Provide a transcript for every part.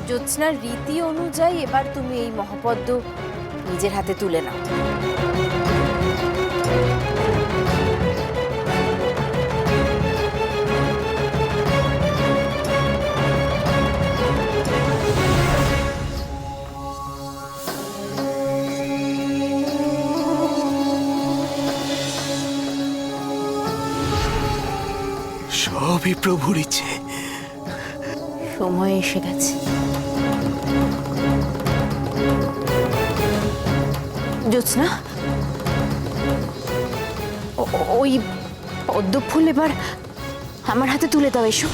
জ্যোৎস্নার রীতি অনুযায়ী এবার তুমি এই মহাপদ্ম নিজের হাতে তুলে নাও। সবই প্রভুর ইচ্ছে। সময় এসে গেছে। জ্যোৎস্না, ওই পদ্ম ফুল এবার আমার হাতে তুলে দাও, এসো।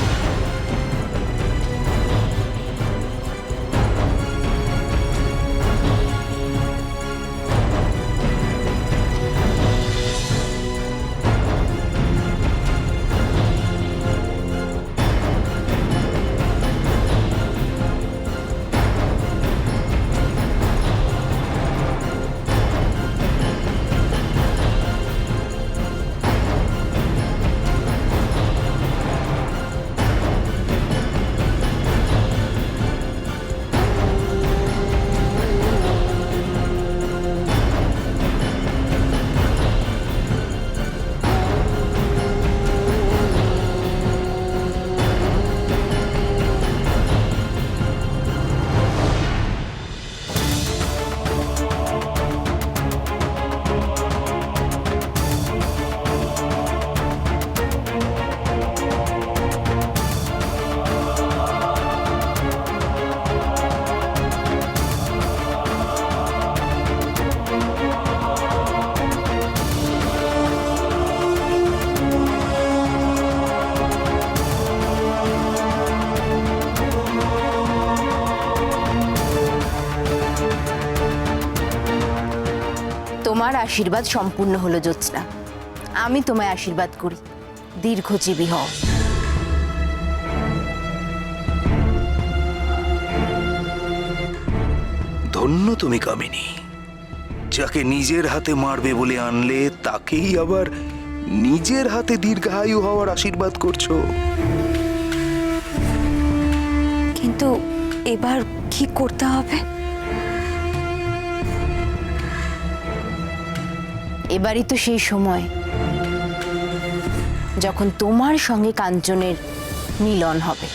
তোমার আশীর্বাদ সম্পূর্ণ হলো জ্যোৎস্না। আমি তোমায় আশীর্বাদ করি, দীর্ঘজীবী হও। ধন্য তুমি কামিনী, যাকে নিজের হাতে মারবে বলে আনলে তাকেই আবার নিজের হাতে দীর্ঘায়ু হওয়ার আশীর্বাদ করছো। কিন্তু এবার কি করতে হবে? এবারই তো সেই সময় যখন তোমার সঙ্গে কাঞ্চনের মিলন হবে।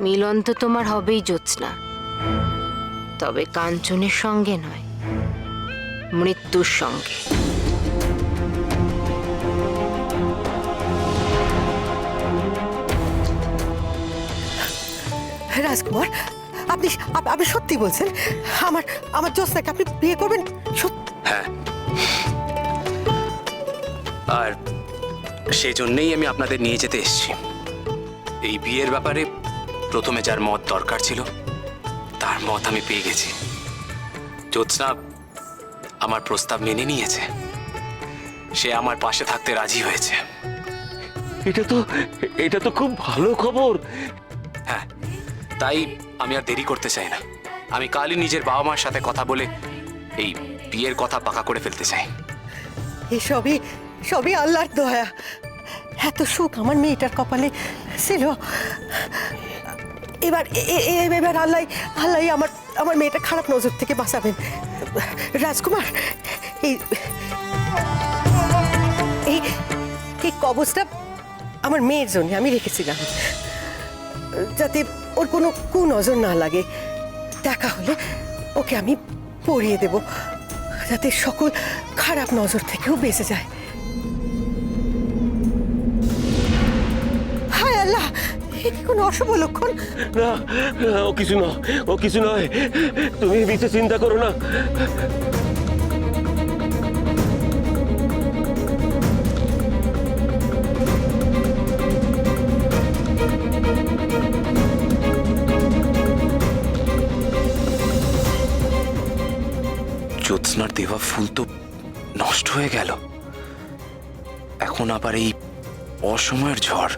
মিলন তো তোমার হবেই জ্যোৎস্না, তবে কাঞ্চনের সঙ্গে নয়, মৃত্যুর সঙ্গে। রাজকুমার, আপনি আপনি সত্যি বলছেন? আমার আমার জ্যোৎস্নাকে আপনি বিয়ে করবেন? হ্যাঁ, আর সেই জন্যই আমি আপনাদের নিয়ে যেতে এসেছি। এই বিয়ের ব্যাপারে প্রথমে যার মত দরকার ছিল তার মত আমি পেয়ে গেছি। জ্যোৎস্না আমার প্রস্তাব মেনে নিয়েছে, সে আমার পাশে থাকতে রাজি হয়েছে। এটা তো খুব ভালো খবর। হ্যাঁ, তাই আমি আর দেরি করতে চাই না। আমি কালই নিজের বাবা মার সাথে কথা বলে এই বিয়ের কথা পাকা করে ফেলতে চাই। এসবই সবই আল্লাহর দয়া। এত সুখ আমার মেয়েটার কপালে ছিল। এবার এবার আল্লাহ আল্লাহ আমার আমার মেয়েটা খারাপ নজর থেকে বাঁচাবেন। রাজকুমার, এই এই এই কবচটা আমার মেয়ের জন্য আমি রেখেছিলাম, যাতে ওর কোনো কুনজর না লাগে। দেখা হলে ওকে আমি পরিয়ে দেব, যাতে সকল খারাপ নজর থেকেও বেঁচে যায়। হায় আল্লাহ, এ কি কোনো অশুভ লক্ষণ? না, ও কিছু নয়, ও কিছু নয়। তুমি বেশি চিন্তা করো না। জ্যোৎস্নার দেওয়া ফুল তো নষ্ট হয়ে গেল, এখন আবার এই অসময়ের ঝড়।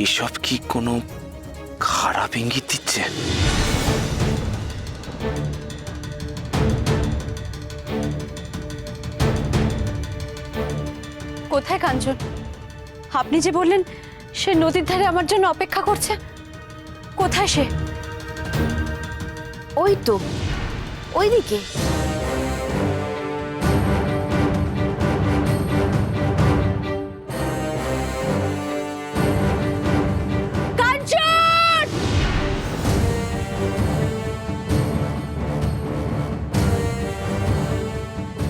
এসব কি কোনো খারাপ ইঙ্গিত দিচ্ছে? কোথায় কাঞ্চন? আপনি যে বললেন সে নদীর ধারে আমার জন্য অপেক্ষা করছে, কোথায় সে? ওই তো ওইদিকে। কাঞ্চন!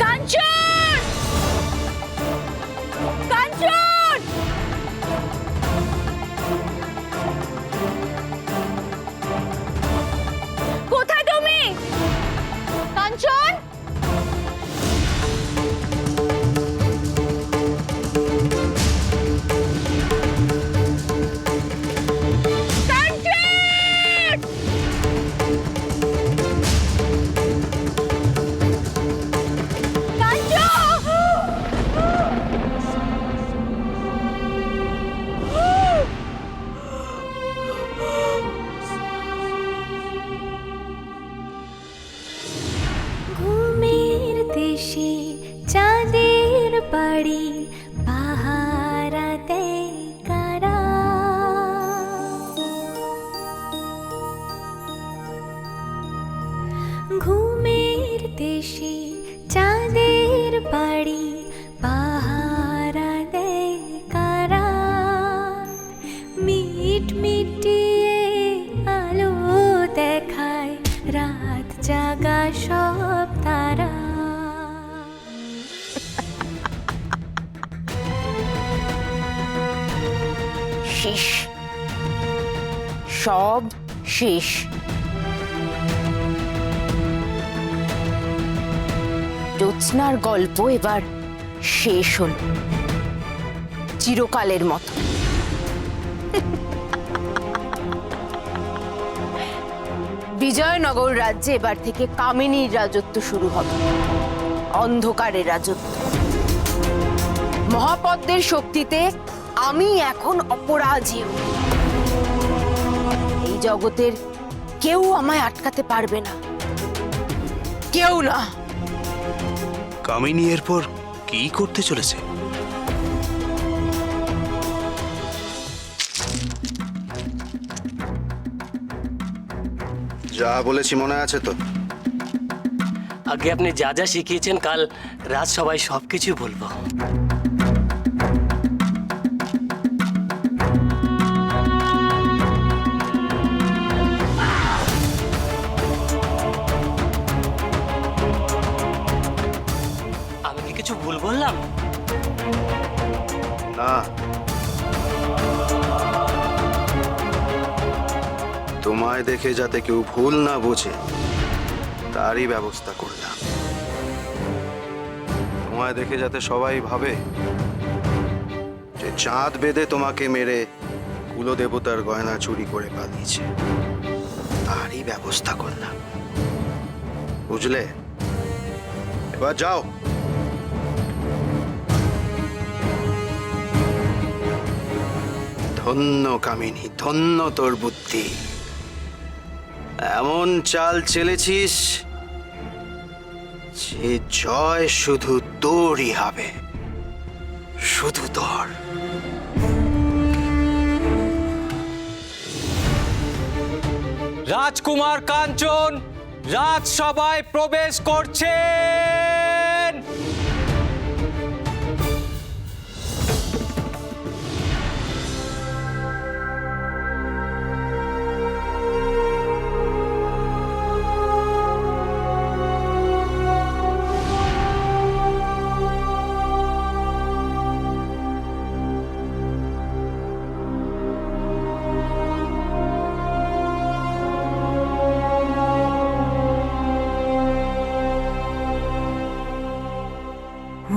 কাঞ্চন! কাঞ্চন! কোথায় তুমি? কাঞ্চন! কাঞ্চন! ঘুমের দেশে চাঁদের বাড়ি পাহারা দেয় কারা? ঘুমের দেশে চাঁদের বাড়ি পাহারা দেয় কারা? মিট মিটিয়ে আলো দেখায় রাত জাগা সব তারা। শেষ, সব শেষ। জ্যোৎস্নার গল্প এবার শেষ হল, চিরকালের মতো। বিজয়নগর রাজ্যে এবার থেকে কামিনীর রাজত্ব শুরু হবে, অন্ধকারের রাজত্ব। মহাপদ্মের শক্তিতে আমি এখন অপরাজেয়। এই জগতের কেউ আমায় আটকাতে পারবে না, কেউ না। কামিনী এরপর কি করতে চলেছে? যা বলেছি মনে আছে তো? আগে আপনি যা যা শিখিয়েছেন কাল রাজসভায় সবকিছু বলবো। আমি কি কিছু ভুল বললাম? না, তোমায় দেখে যাতে কেউ ভুল না বোঝে তারই ব্যবস্থা করলাম। তোমায় দেখে যাতে সবাই ভাবে যে চাঁদ বেঁধে তোমাকে মেরে কুলদেবতার গয়না চুরি করে পালিয়েছে, তারই ব্যবস্থা করলাম। বুঝলে? এবার যাও। ধন্য কামিনী, ধন্য তোর বুদ্ধি। এমন চাল চেলেছিস যে জয় শুধু তোরই হবে, শুধু তোর। রাজকুমার কাঞ্চন রাজসভায় প্রবেশ করছেন।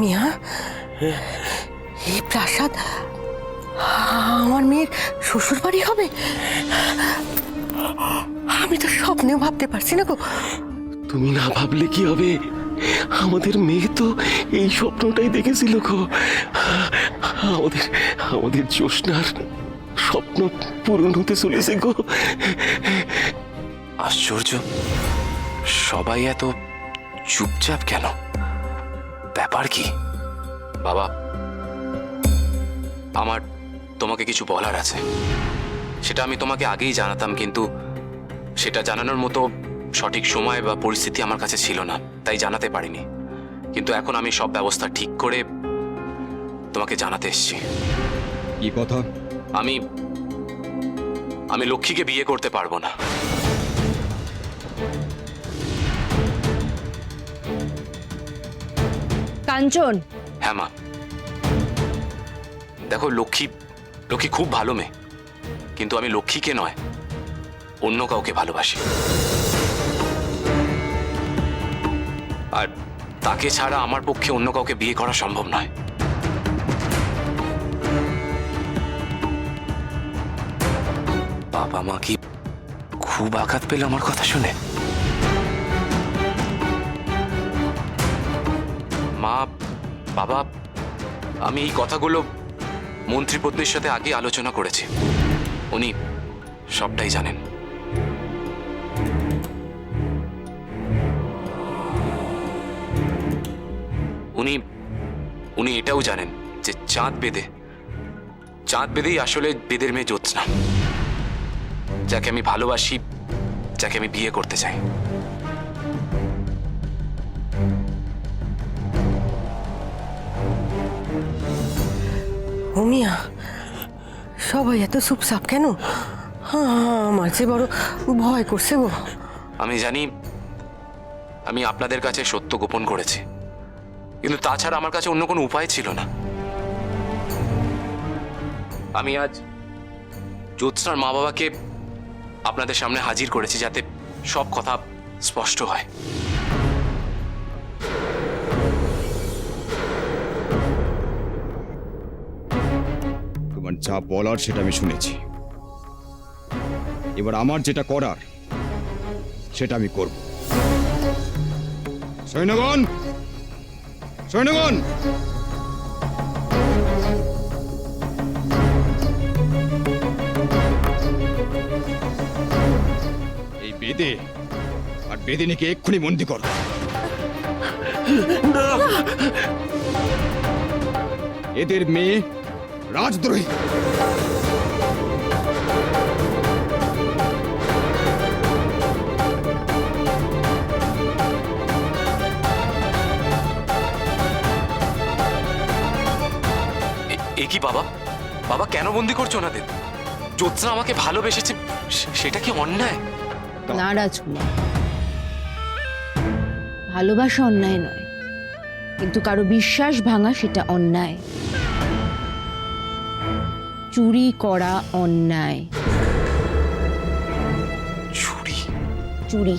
মিয়া, এই প্রাসাদ আমার মেয়ের শ্বশুর বাড়ি হবে? আমি তো স্বপ্নেও ভাবতে পারছি না গো। তুমি না ভাবলে কি হবে? আমাদের মেয়ে তো এই স্বপ্নটাই দেখেছিল গো। আমাদের আমাদের জ্যোৎস্নার স্বপ্ন পূরণ হতে চলেছে গো। আশ্চর্য, সবাই এত চুপচাপ কেন? ব্যাপার কি? বাবা, আমার তোমাকে কিছু বলার আছে। সেটা আমি তোমাকে আগেই জানাতাম, কিন্তু সেটা জানানোর মতো সঠিক সময় বা পরিস্থিতি আমার কাছে ছিল না, তাই জানাতে পারিনি। কিন্তু এখন আমি সব ব্যবস্থা ঠিক করে তোমাকে জানাতে এসেছি। কি কথা? আমি লক্ষ্মীকে বিয়ে করতে পারবো না। কাঞ্চন, হ্যাঁ মা, দেখো লক্ষ্মী খুব ভালো মেয়ে, কিন্তু আমি লক্ষ্মীকে নয়, অন্য কাউকে ভালোবাসি। আর তাকে ছাড়া আমার পক্ষে অন্য কাউকে বিয়ে করা সম্ভব নয়। বাবা মা কি খুব আঘাত পেল আমার কথা শুনে? মা, বাবা, আমি এই কথাগুলো মন্ত্রীপত্নীর সাথে আগে আলোচনা করেছি, উনি সবটাই জানেন। উনি এটাও জানেন যে চাঁদ বেদেই আসলে বেদের মেয়ে জ্যোৎস্না, যাকে আমি ভালোবাসি, যাকে আমি বিয়ে করতে চাই। হোমিয়া, সবাই এত চুপচাপ কেন? আমার যে বড় ভয় করছে গো। আমি জানি আমি আপনাদের কাছে সত্য গোপন করেছি, কিন্তু তাছাড়া আমার কাছে অন্য কোনো উপায় ছিল না। আমি আজ জ্যোৎস্নার মা বাবাকে আপনাদের সামনে হাজির করেছি, যাতে সব কথা স্পষ্ট হয়। তোমার যা বলার সেটা আমি শুনেছি, এবার আমার যেটা করার সেটা আমি করব। সৈন্যগণ, সৈন্যগণ, এই বেদে আর বেদিনীকে এক্ষুনি বন্দি কর। এদের মেয়ে রাজদ্রোহী। এ কি বাবা, বাবা কেন বন্দি করছো ওনাদের? জ্যোৎস্না আমাকে ভালোবেসেছে, সেটা কি অন্যায়? না রাজকুমার, ভালোবাসা অন্যায় নয়, কিন্তু কারো বিশ্বাস ভাঙা সেটা অন্যায়। চুরি করা অন্যায়। চুরি।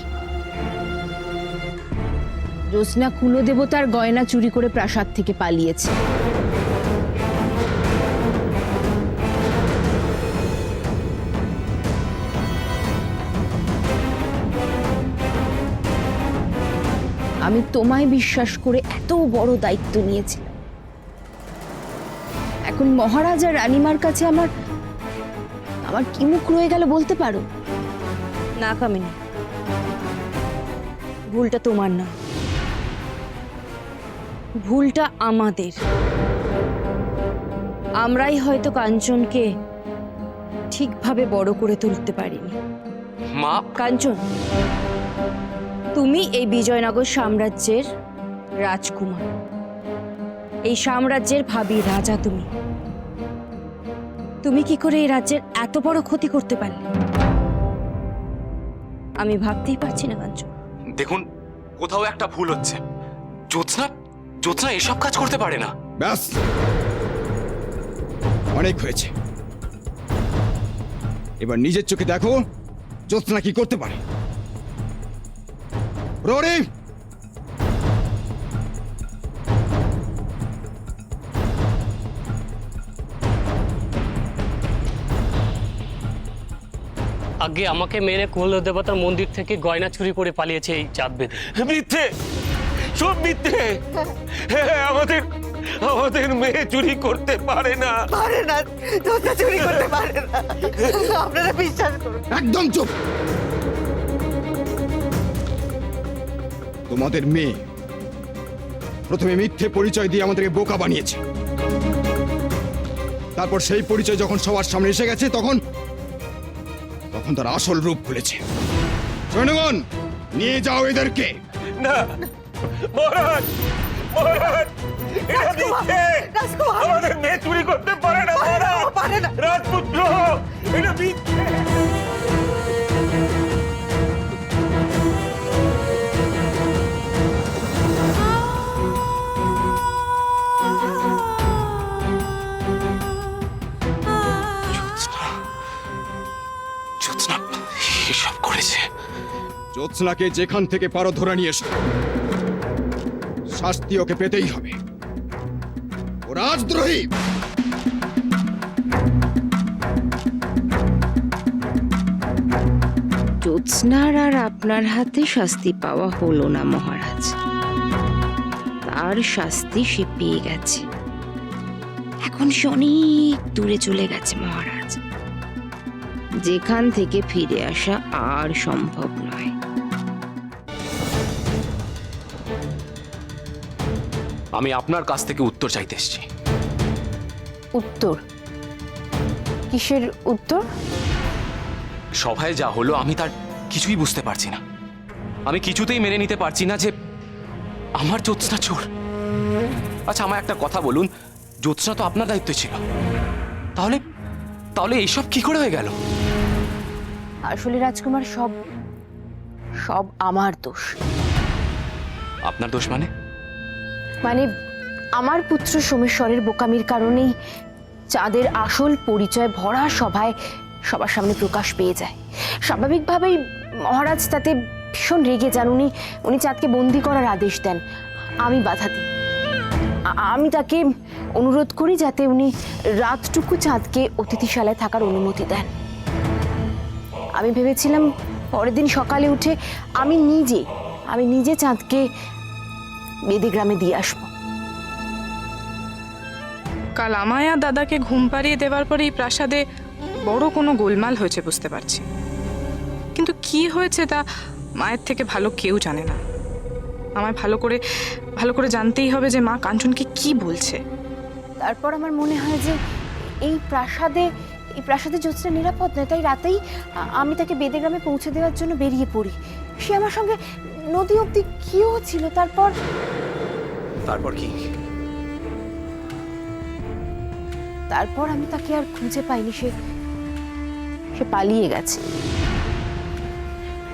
জ্যোৎস্না কুলদেবতার গয়না চুরি করে প্রাসাদ থেকে পালিয়েছে। আমি তোমায় বিশ্বাস করে এত বড় দায়িত্ব নিয়েছিলাম, এখন মহারাজ আর রানীমার কাছে আমার কি মুখ রয়ে গেল বলতে পারো? না কামিনী, ভুলটা তোমার না, ভুলটা আমাদের। আমরাই হয়তো কাঞ্চনকে ঠিকভাবে বড় করে তুলতে পারিনি। মা, কাঞ্চন, তুমি এই বিজয়নগর সাম্রাজ্যের রাজকুমার, এই সাম্রাজ্যের ভাবী রাজা। তুমি কি করে এই রাজ্যের এত বড় ক্ষতি করতে পারলে? আমি ভাবতেই পারছি না কাঞ্চন। দেখুন, কোথাও একটা ভুল হচ্ছে। জ্যোৎস্না এসব কাজ করতে পারে না। ব্যাস, অনেক হয়েছে। এবার নিজের চোখে দেখো জ্যোৎস্না কি করতে পারে। প্রহরী, আগে আমাকে মেরে কুল দেবতার মন্দির থেকে গয়না চুরি করে পালিয়েছে এই চাঁদ বেদে। মিথ্যে, সব মিথ্যে। আমাদের মেয়ে চুরি করতে পারে না। পারে না, জ্যোৎস্না চুরি করতে পারে না। আপনারা বিশ্বাস করুন। একদম চুপ। তোমাদের মেয়ে প্রথমে মিথ্যে পরিচয় দিয়ে আমাদেরকে বোকা বানিয়েছে, তারপর সেই পরিচয় যখন সবার সামনে এসে গেছে তখন তার আসল রূপ খুলেছে। জনগণ, নিয়ে যাও এদেরকে। না মহারাজ, মহারাজ, এটা মিথ্যে। আমাদের মেয়ে চুরি করতে পারে না মহারাজ, রাজপুত্র, এটা মিথ্যে। জ্যোৎস্না এসব করেছে। জ্যোৎস্নাকে যেখান থেকে পারো ধরে নিয়ে এসো, শাস্তি ওকে পেতেই হবে। ও রাজদ্রোহী। জ্যোৎস্নার আর আপনার হাতে শাস্তি পাওয়া হলো না মহারাজ। তার শাস্তি সে পেয়ে গেছে। এখন সে অনেক দূরে চলে গেছে মহারাজ, যেখান থেকে ফিরে আসা আর সম্ভব নয়। আমি আপনার কাছ থেকে উত্তর চাইতে এসেছি। উত্তর? কিসের উত্তর? সভায় যা হলো আমি তার কিছুই বুঝতে পারছি না। আমি কিছুতেই মেনে নিতে পারছি না যে আমার জ্যোৎস্না চোর। আচ্ছা, আমার একটা কথা বলুন, জ্যোৎস্না তো আপনার দায়িত্ব ছিল, তাহলে তাহলে এইসব কি করে হয়ে গেল? আসলে রাজকুমার, সব সব আমার দোষ। আপনার দোষ মানে? মানে আমার পুত্র সোমেশ্বরের বোকামির কারণেই চাঁদের আসল পরিচয় ভরা সভায় সবার সামনে প্রকাশ পেয়ে যায়। স্বাভাবিকভাবেই মহারাজ তাতে ভীষণ রেগে যান। উনি চাঁদকে বন্দি করার আদেশ দেন। আমি বাধা দিই। আমি তাকে অনুরোধ করি যাতে উনি রাতটুকু চাঁদকে অতিথিশালায় থাকার অনুমতি দেন। আমি ভেবেছিলাম পরের দিন সকালে উঠে আমি নিজে চাঁদকে বেদিগ্রামে দিয়ে আসবো। কাল আমায় আর দাদাকে ঘুম পাড়িয়ে দেওয়ার পরে এই প্রাসাদে বড় কোনো গোলমাল হয়েছে বুঝতে পারছি, কিন্তু কি হয়েছে তা মায়ের থেকে ভালো কেউ জানে না। আমায় ভালো করে জানতেই হবে যে মা কাঞ্চনকে কি বলছে। তারপর আমার মনে হয় যে এই প্রাসাদে জ্যোৎস্না নিরাপদ নয়, তাই রাতেই আমি তাকে বেদেগ্রামে পৌঁছে দেওয়ার জন্য বেরিয়ে পড়ি। সে আমার সঙ্গে নদী অবধি গিয়েও ছিল। তারপর কি? তারপর আমি তাকে আর খুঁজে পাইনি। সে পালিয়ে গেছে।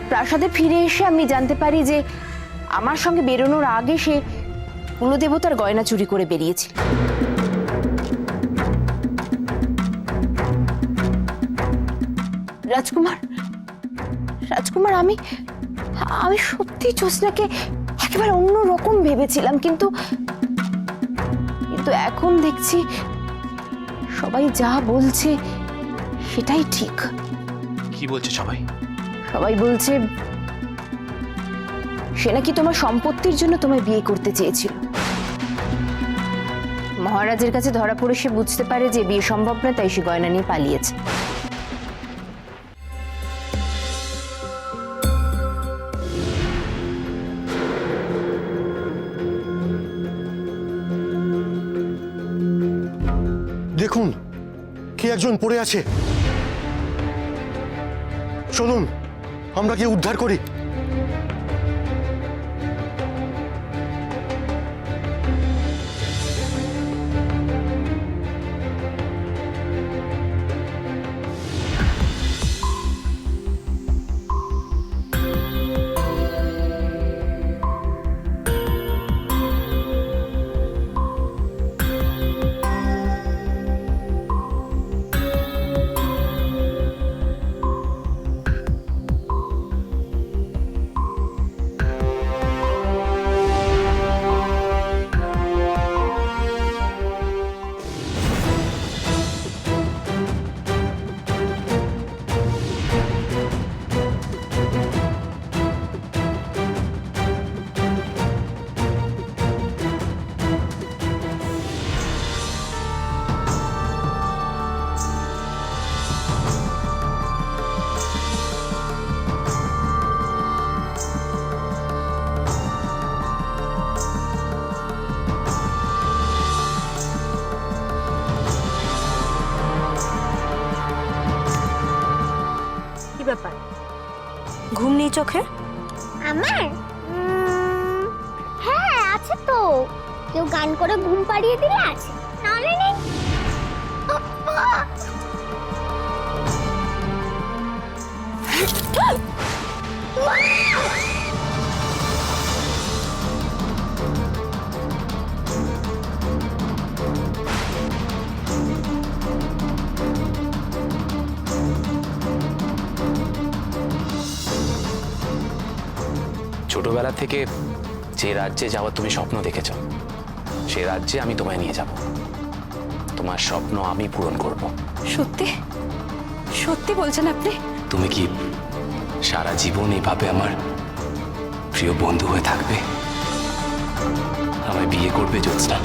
প্রাসাদে ফিরে এসে আমি জানতে পারি যে আমার সঙ্গে বেরোনোর আগে সে কুলদেবতার গয়না চুরি করে বেরিয়েছিল। রাজকুমার, আমি সত্যি জ্যোৎস্নাকে একেবারে অন্য রকম ভেবেছিলাম, কিন্তু এখন দেখছি সবাই যা বলছে সেটাই ঠিক। কি বলছে সবাই? সবাই বলছে সে নাকি তোমার সম্পত্তির জন্য তোমায় বিয়ে করতে চেয়েছিল। মহারাজের কাছে ধরা পড়ে সে বুঝতে পারে যে বিয়ে সম্ভব নয়, তাই সে গয়না নিয়ে পালিয়েছে। দেখুন, কে একজন পড়ে আছে। চলুন আমরা গিয়ে উদ্ধার করি। ব্যাপার? ঘুম নেই চোখে? আমার হ্যাঁ আছে তো, কেউ গান করে ঘুম পাড়িয়ে দিলে আছে, নাহলে নেই। ছোটবেলা থেকে যে রাজ্যে যাওয়ার তুমি স্বপ্ন দেখেছ, সে রাজ্যে আমি তোমায় নিয়ে যাব। তোমার স্বপ্ন আমি পূরণ করব। সত্যি সত্যি বলছেন আপনি? তুমি কি সারা জীবন এইভাবে আমার প্রিয় বন্ধু হয়ে থাকবে? আমায় বিয়ে করবে জ্যোৎস্না?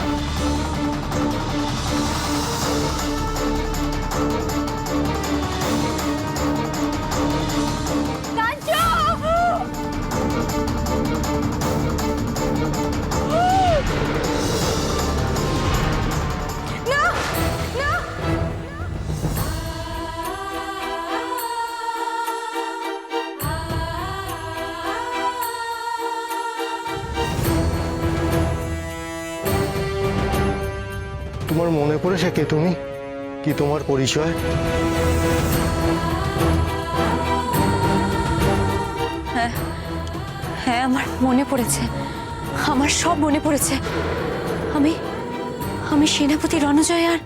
তোমার মনে পড়েছে কে তুমি, কি তোমার পরিচয়? হ্যাঁ আমার মনে পড়েছে, আমার সব মনে পড়েছে। আমি আমি সেনাপতি রণজয় আর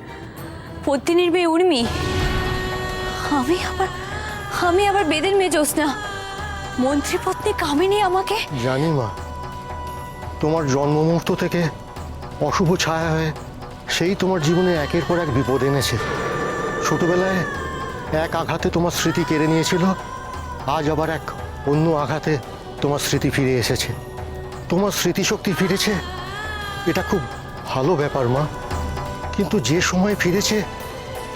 পদ্মিনীর মেয়ে উর্মি। আমি আবার বেদের মেয়ে জ্যোৎস্না। মন্ত্রীপত্নী কামিনী আমাকে। জানি মা, তোমার জন্ম মুহূর্ত থেকে অশুভ ছায়া হয়ে সেই তোমার জীবনে একের পর এক বিপদ এনেছে। ছোটবেলায় এক আঘাতে তোমার স্মৃতি কেড়ে নিয়েছিল, আজ আবার এক অন্য আঘাতে তোমার স্মৃতি ফিরে এসেছে। তোমার স্মৃতিশক্তি ফিরেছে, এটা খুব ভালো ব্যাপার মা। কিন্তু যে সময় ফিরেছে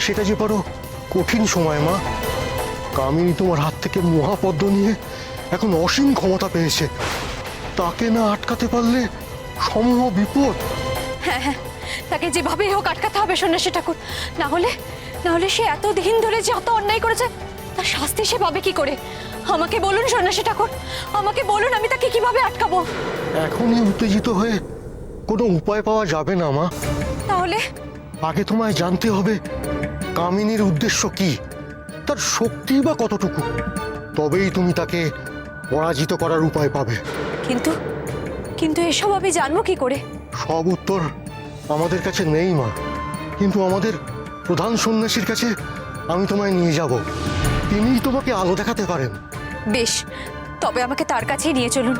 সেটা যে বড় কঠিন সময় মা। কামিনী তোমার হাত থেকে মহাপদ্ম নিয়ে এখন অসীম ক্ষমতা পেয়েছে। তাকে না আটকাতে পারলে সমূহ বিপদ। হ্যাঁ হ্যাঁ, তাকে যেভাবে হোক আটকাতে হবে সন্ন্যাসী ঠাকুর। না হলে সে এত দিন ধরে যে এত অন্যায় করেছে তার শাস্তি সে পাবে কি করে? আমাকে বলুন সন্ন্যাসী ঠাকুর, আমাকে বলুন আমি তাকে কিভাবে আটকাবো? এখনই উত্তেজিত হয়ে কোনো উপায় পাওয়া যাবে না মা। তাহলে আগে তোমায় জানতে হবে কামিনীর উদ্দেশ্য কি, তার শক্তি বা কতটুকু। তবেই তুমি তাকে পরাজিত করার উপায় পাবে। কিন্তু কিন্তু এসব আমি জানবো কি করে? সব উত্তর আমাদের কাছে নেই মা, কিন্তু আমাদের প্রধান সন্ন্যাসীর কাছে আমি তোমায় নিয়ে যাব। তিনিই তোমাকে আলো দেখাতে পারেন। বেশ, তবে আমাকে তার কাছেই নিয়ে চলুন।